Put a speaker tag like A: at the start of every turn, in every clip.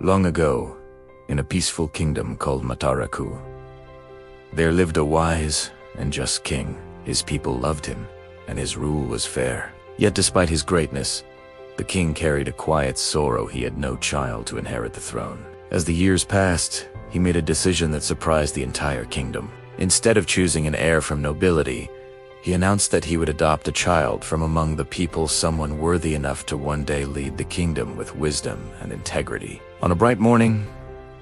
A: Long ago, in a peaceful kingdom called Mataraku, there lived a wise and just king. His people loved him, and his rule was fair. Yet despite his greatness, the king carried a quiet sorrow. He had no child to inherit the throne. As the years passed, he made a decision that surprised the entire kingdom. Instead of choosing an heir from nobility, he announced that he would adopt a child from among the people, someone worthy enough to one day lead the kingdom with wisdom and integrity. On a bright morning,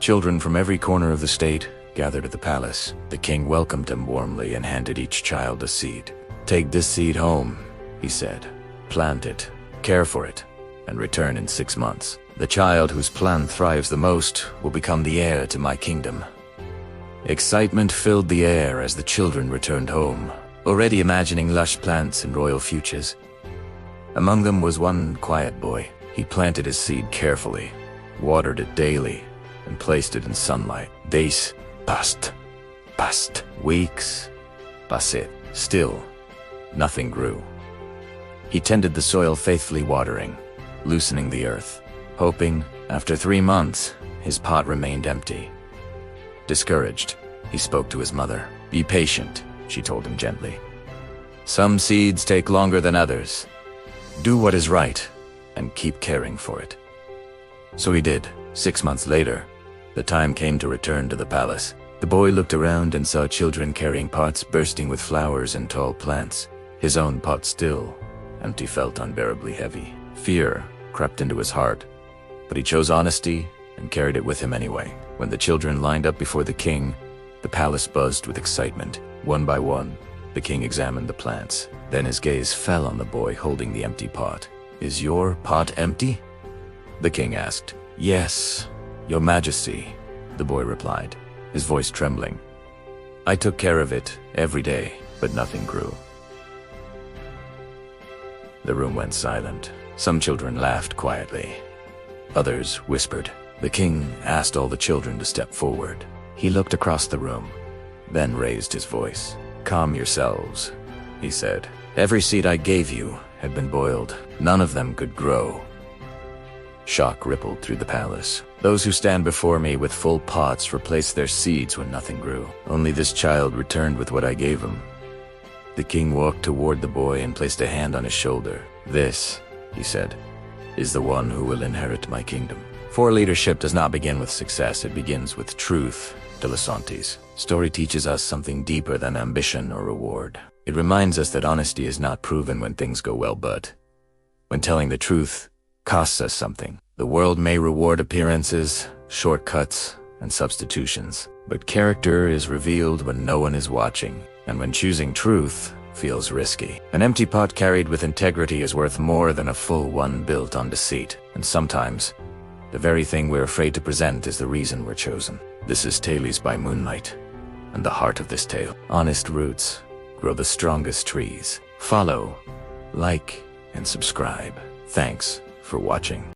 A: children from every corner of the state gathered at the palace. The king welcomed them warmly and handed each child a seed. "Take this seed home," he said. "Plant it, care for it, and return in 6 months. The child whose plant thrives the most will become the heir to my kingdom." Excitement filled the air as the children returned home, already imagining lush plants and royal futures. Among them was one quiet boy. He planted his seed carefully, watered it daily, and placed it in sunlight. Days passed. Weeks passed. Still, nothing grew. He tended the soil faithfully, watering, loosening the earth, hoping, after 3 months, his pot remained empty. Discouraged, he spoke to his mother. "Be patient," she told him gently. "Some seeds take longer than others. Do what is right, and keep caring for it." So he did. 6 months later, the time came to return to the palace. The boy looked around and saw children carrying pots bursting with flowers and tall plants. His own pot, still empty, felt unbearably heavy. Fear crept into his heart, but he chose honesty and carried it with him anyway. When the children lined up before the king, the palace buzzed with excitement. One by one, the king examined the plants. Then his gaze fell on the boy holding the empty pot. "Is your pot empty?" the king asked. "Yes, your majesty," the boy replied, his voice trembling. "I took care of it every day, but nothing grew." The room went silent. Some children laughed quietly. Others whispered. The king asked all the children to step forward. He looked across the room, then raised his voice. "Calm yourselves," he said. "Every seed I gave you had been boiled. None of them could grow." Shock rippled through the palace. "Those who stand before me with full pots replaced their seeds when nothing grew. Only this child returned with what I gave him." The king walked toward the boy and placed a hand on his shoulder. "This," he said, "is the one who will inherit my kingdom." For leadership does not begin with success, it begins with truth. De Lasante's story teaches us something deeper than ambition or reward. It reminds us that honesty is not proven when things go well, but when telling the truth costs us something. The world may reward appearances, shortcuts, and substitutions, but character is revealed when no one is watching, and when choosing truth feels risky. An empty pot carried with integrity is worth more than a full one built on deceit, and sometimes the very thing we're afraid to present is the reason we're chosen. This is Tales by Moonlight, and the heart of this tale. Honest roots grow the strongest trees. Follow, like, and subscribe. Thanks for watching.